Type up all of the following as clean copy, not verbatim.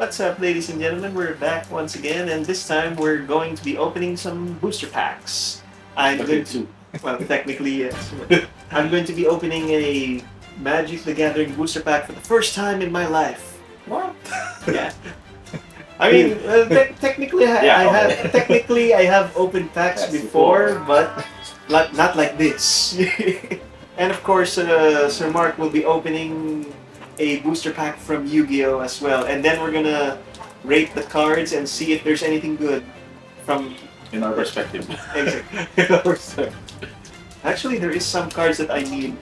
What's up, ladies and gentlemen? We're back once again, and this time we're going to be opening some booster packs. I'm Okay, going to, well, technically, yes. I'm going to be opening a Magic the Gathering booster pack for the first time in my life. What? Yeah. I mean, technically, I have opened packs Yes, before, but not like this. And of course, Sir Mark will be opening a booster pack from Yu-Gi-Oh as well, and then we're gonna rate the cards and see if there's anything good from. In our perspective. Exactly. In our perspective. Actually, there is some cards that I need.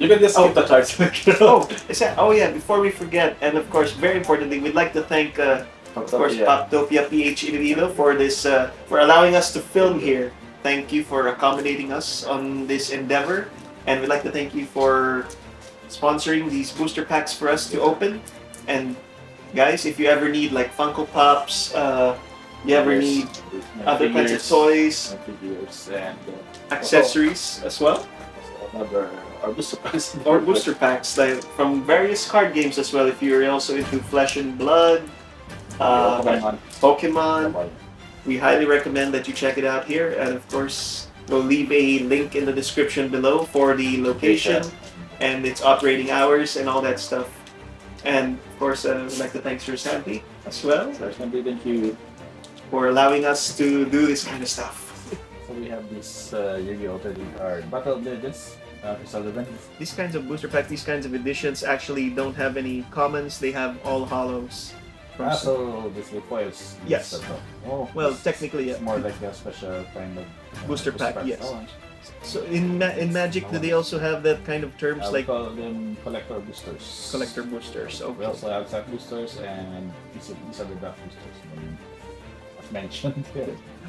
You can just skip the cards. Oh yeah! Before we forget, and of course, very importantly, we'd like to thank, of course, Poptopia PH Iloilo for this, for allowing us to film here. Thank you for accommodating us on this endeavor, and we'd like to thank you for sponsoring these booster packs for us to open. And guys, if you ever need like Funko Pops, you ever need other kinds of toys, figures, and accessories as well, or booster packs. or booster packs like from various card games as well. If you're also into Flesh and Blood, Pokemon, we highly recommend that you check it out here. And of course, we'll leave a link in the description below for the location and its operating hours and all that stuff. And of course, we'd like to thank Sir Sandy as well Sir Sandy, thank you. for allowing us to do this kind of stuff. So we have this Yu-Gi-Oh! Trading card Battle of Legends, Crystal Events. These kinds of booster packs, these kinds of editions actually don't have any commons. They have all hollows. So this will foils. Yes. Oh, Well, technically, it's more like a special kind of booster pack, yes. Oh, So in Magic, do they also have that kind of terms we like call them collector boosters. collector boosters? We Okay. also have set boosters, and these are the draft boosters. As mentioned.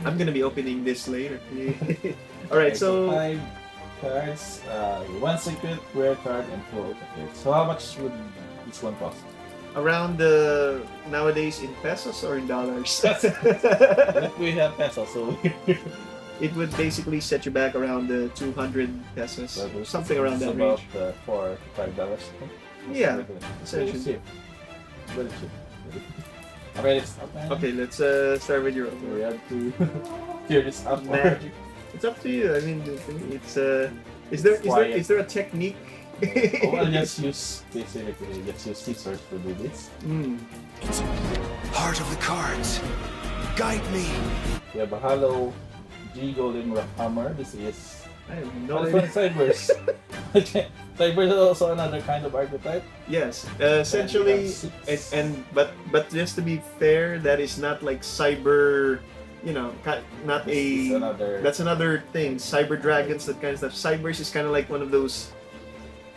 I'm gonna be opening this later. All right, so 5 cards, 1 secret, rare card, and 4 autoplays. So how much would this one cost? around nowadays in pesos or in dollars? Like we have pesos, so It would basically set you back around 200 pesos, something around that about range. $4 to $5. Yeah, Very essentially. cheap. Very cheap. Okay, let's open. Okay, let's start with your So own. we have to clear this up. Magic. It's up to you. I mean, it's is there a technique? I'll just use basically just use scissors to do this. Heart of the cards, guide me. We have a hollow G Golden Rock Hammer. This is I have no this one idea. is Cybers. Okay. Cybers is also another kind of archetype. Yes, essentially, And we have 6. but just to be fair, that is not like cyber, not This is a. another That's another thing. Cyber dragons, that kind of stuff. Cybers is kind of like one of those.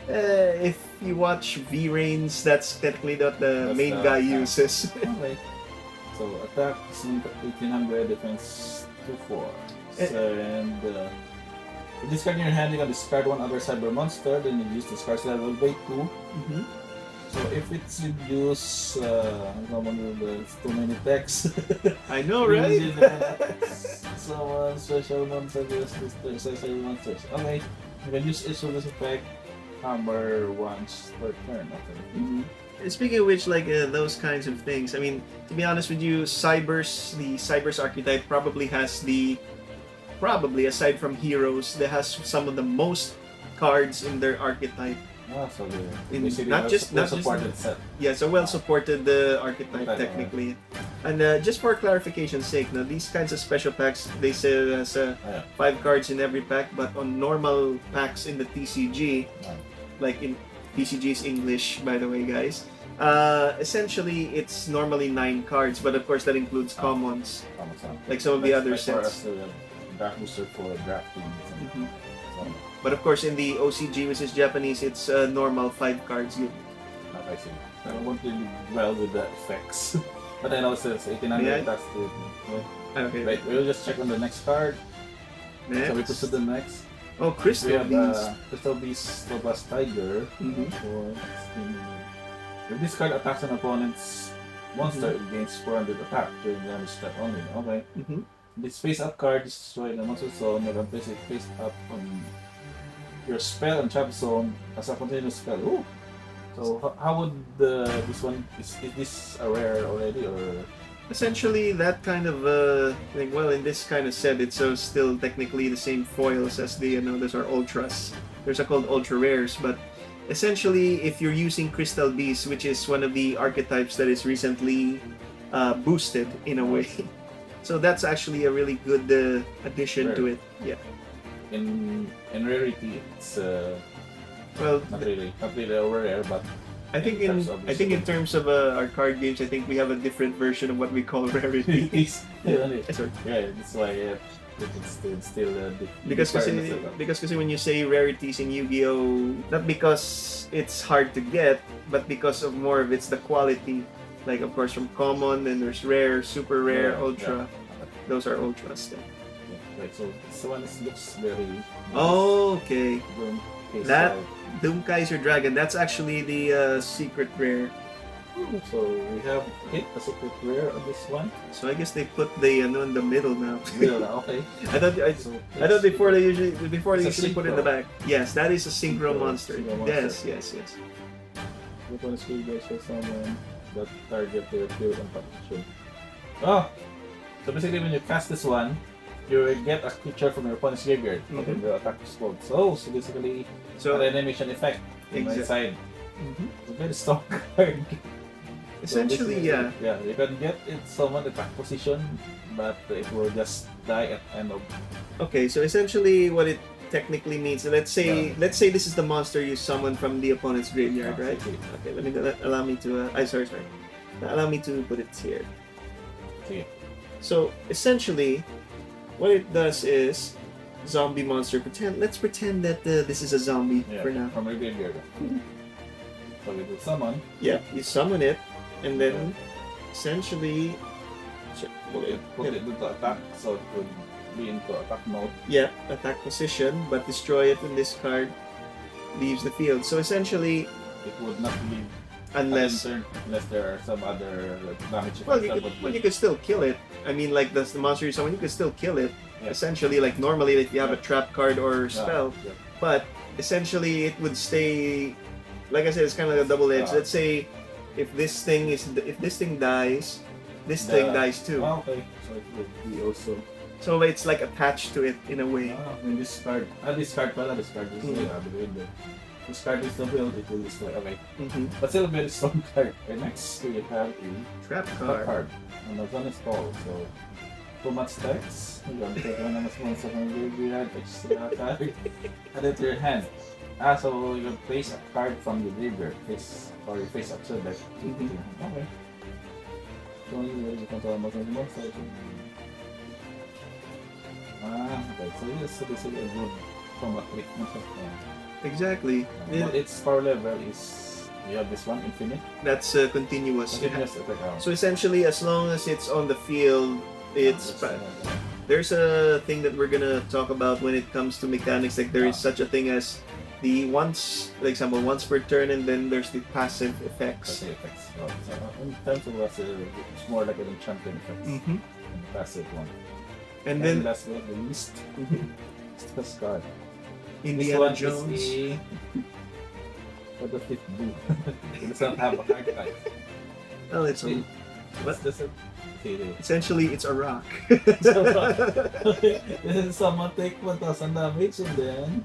If you watch V-Rains, that's technically what the That's main the- guy uses. Okay. So attack is 1800, defense 2-4. Eh. So, and with this card in your hand, you can discard one other cyber monster, then you use this card's level by 2. Mhm. So if it's reduced, it's too many texts. I know, right? So special monsters, special monsters. Okay, you can use each of this effect hammer once per turn. Okay. Mhm. Speaking of which, like those kinds of things, I mean, to be honest with you, the Cybers archetype probably aside from heroes, that has some of the most cards in their archetype. So In- basically not a just- not just- supported set. Yeah, it's a well-supported archetype Okay. technically. And just for clarification's sake, now these kinds of special packs, they say there's Yeah. 5 cards in every pack, but on normal packs in the TCG, Yeah. like in TCG's English, by the way, guys. Essentially, it's normally 9 cards, but of course that includes commons, like some of the other Like for sets. us, draft booster for drafting. Mhm. So, But of course, in the OCG, which is Japanese, it's normal 5 cards. I see. I don't want to do well with the effects. But then also it's 1800, Yeah. that's the... Yeah. Okay. Wait, we'll just check on the next card. So we Next. proceed to the next. Oh, We Crystal have Beast. Crystal Beast Robust Tiger. Mhm. If this card attacks an opponent's monster, Mm-hmm. it gains 400 attack during damage step only. Okay. Mhm. This face up card destroy the monster zone, you can place it face up on your spell and trap zone as a continuous spell. Ooh! So So how would this one is this a rare already or? Essentially, that kind of thing. Well, in this kind of set, it's still technically the same foils as the those are ultras. Those are called ultra rares, but essentially, if you're using Crystal Beast, which is one of the archetypes that is recently boosted in a way, so that's actually a really good addition to it. Yeah. In rarity, it's Well, not really a rare, but I think in terms of our card games, I think we have a different version of what we call rarity. Sorry. Yeah, that's why it's still Because kasi when you say rarities in Yu-Gi-Oh, not because it's hard to get, but because of more of it's the quality. Like of course from common, then there's rare, super rare, ultra. Yeah. Those are ultras. Then. Yeah, right, so this one looks very nice. Oh, okay. Okay, That Doom Kaiser Dragon. That's actually the secret rare. So we have a secret rare on this one. So I guess they put the in the middle now. Okay. I thought before they usually put it in the synchro. back. Yes, that is a synchro monster. Synchro Yes, monster. yes. We're going to screen guys for someone that target their field and position. Oh! So basically when you cast this one, you will get a creature from your opponent's graveyard and the attack explode. So basically an animation effect on my side. It's a very strong card. Essentially, So yeah. Yeah, you can get it someone attack position, but it will just die at end of. Okay, so essentially what it technically means, let's say this is the monster you summon from the opponent's graveyard, right? Okay, allow me to sorry. Allow me to put it here. Okay. So essentially what it does is zombie monster. Let's pretend that this is a zombie for now. From your graveyard. So we will summon. Yeah, you summon it, and then essentially Put it into attack, so it would be into attack mode. yeah, attack position, but destroy it when this card leaves the field. So essentially, It would not leave unless unless there are some other damage. well, effects you could still kill it. I mean, like the monster you summon, you could still kill it. Yeah. Essentially, like normally, if you have a trap card or spell, Yeah. but essentially it would stay. Like I said, it's kind of like a double edge. Let's say if this thing dies, this thing dies too. Oh, okay, so it would be also. So it's like attached to it in a way. And this card is this card is the build, it will destroy away. But still a very strong card. And next we have a Trap card. card. And the one is called, so 2 much text. You want to take one of the sponsor from your graveyard, extra card. Add it to your hand. So you can place a card from the graveyard, face up so that. Okay. So you control most of the monster. Okay. So this is a good combat trick. Exactly. But its power level is, you have this one, infinite. That's continuous. Continuous attack. So essentially, as long as it's on the field, it's there's a thing that we're gonna talk about when it comes to mechanics. Like there is such a thing as the once, for example, once per turn, and then there's the passive effects. So in terms of us, it's more like an enchanted effect. And the passive one. And then last but not the least, it's the card. Indiana Jones. What does it do? It does not have a card type. Well, it's a, What does it? essentially it's a rock. Then someone take 1,000 damage and then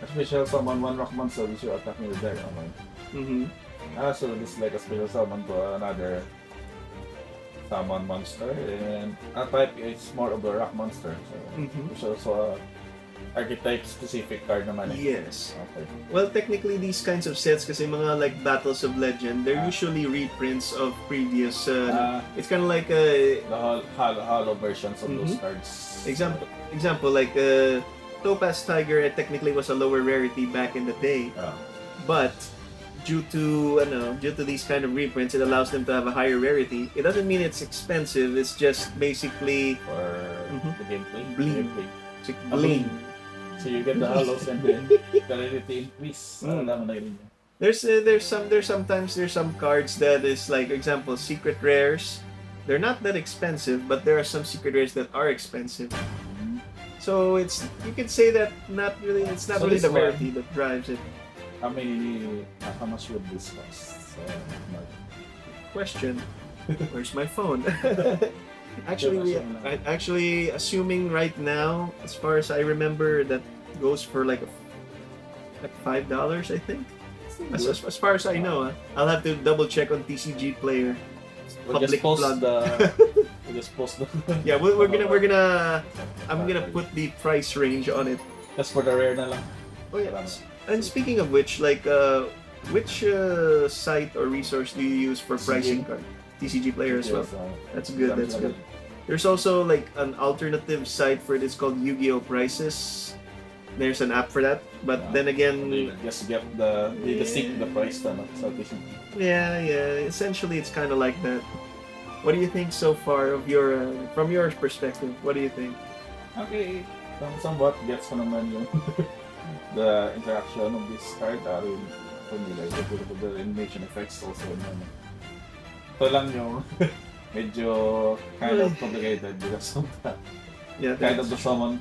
a special summon 1 rock monster which you attack with their armor. So this is like a special summon to another summon monster, and a type is more of a rock monster. So it's also a archetype specific card naman. Yes. Okay. Well, technically these kinds of sets, kasi mga like Battles of Legend, they're usually reprints of previous. It's kind of like the hollow versions of those cards. Example like Topaz Tiger technically was a lower rarity back in the day, but due to these kind of reprints, it allows them to have a higher rarity. It doesn't mean it's expensive. It's just basically For the gameplay. Bling. Gameplay. bling. So you get the hollows and then the rarity increase. Sometimes there's some cards that is like, example, secret rares. They're not that expensive, but there are some secret rares that are expensive. So you could say that it's not really the rarity that drives it. How much would this cost? Mark? Question. Where's my phone? Actually, assuming right now, as far as I remember, that goes for like $5, I think. As far as I know, I'll have to double check on TCG Player. We'll just post plug. we'll just post the. Yeah, we're gonna. I'm gonna put the price range on it. Just for the rare na lang. Oh yeah. And speaking of which, like, which site or resource do you use for pricing card? TCG Player as well. That's good. That's good. There's also like an alternative site for this called Yu-Gi-Oh! Prices. There's an app for that, but then again, just get they just stick the price na sa TCG. Yeah. Essentially, it's kind of like that. What do you think so far of your, from your perspective? What do you think? Okay, somewhat gets ko naman yung the interaction of this card. For me, like the animation effects also. Ito lang yung medyo kind of complicated because of that. Yeah, Kind of the summon,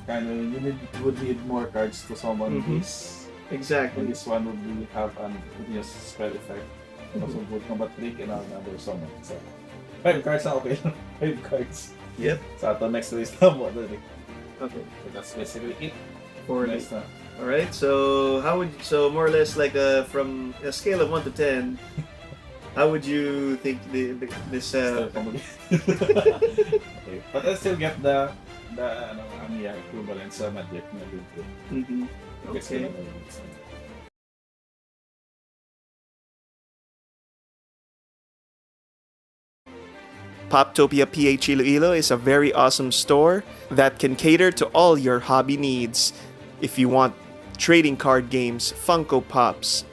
would need more cards to summon this. Exactly. And this one would have an continuous spell effect. Also would combat trick and another summon. So, 5 cards na okay lang. 5 cards. Yep. So ito next list na mo. Okay. So that's basically it. For Nice na. All right. So more or less like from a scale of 1 to 10, how would you think this? Still complicated. Okay. But I still get the equivalent sa Magic na dito. Okay. Poptopia PH Iloilo is a very awesome store that can cater to all your hobby needs. If you want trading card games, Funko Pops,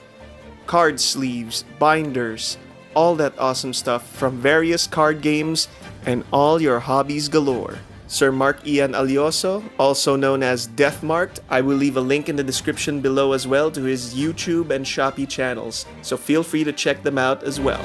card sleeves, binders, all that awesome stuff from various card games and all your hobbies galore. Sir Mark Ian Alloso, also known as Deathmarked, I will leave a link in the description below as well to his YouTube and Shopee channels, so feel free to check them out as well.